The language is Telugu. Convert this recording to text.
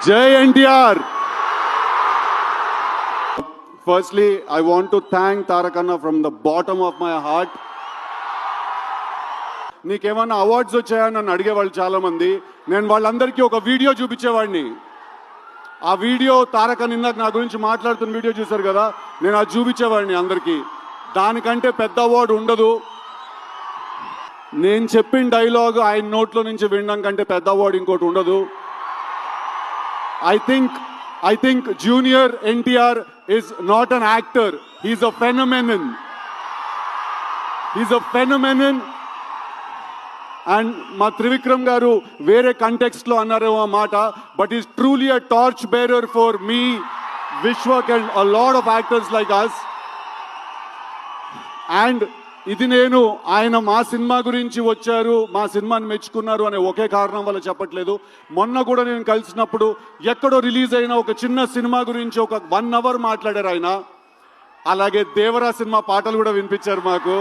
Jai NTR. Firstly, I want to thank Tarak Anna from the bottom of my heart. నీకేమన్నా అవార్డ్స్ వచ్చాయని నన్ను అడిగేవాళ్ళు చాలామంది. నేను వాళ్ళందరికీ ఒక వీడియో చూపించేవాడిని. ఆ వీడియో తారక్ అన్న ఇందాక నా గురించి మాట్లాడుతున్న వీడియో చూశారు కదా, నేను అది చూపించేవాడిని అందరికీ. దానికంటే పెద్ద అవార్డు ఉండదు. నేను చెప్పిన డైలాగ్ ఆయన నోట్లో నుంచి వినడం కంటే పెద్ద అవార్డు ఇంకోటి ఉండదు. I think Junior NTR is not an actor. He's a phenomenon. He's a phenomenon. And మా త్రివిక్రమ్ గారు వేరే కంటెక్స్ట్ లో అన్నారేమో ఆ మాట, but is truly a torch bearer for me, Vishwak and a lot of actors like us. And ఇది నేను ఆయన మా సినిమా గురించి వచ్చారు, మా సినిమాని మెచ్చుకున్నారు అనే ఒకే కారణం వల్ల చెప్పట్లేదు. మొన్న కూడా నేను కలిసినప్పుడు ఎక్కడో రిలీజ్ అయిన ఒక చిన్న సినిమా గురించి ఒక 1 hour మాట్లాడారు ఆయన. అలాగే దేవరా సినిమా పాటలు కూడా వినిపించారు మాకు.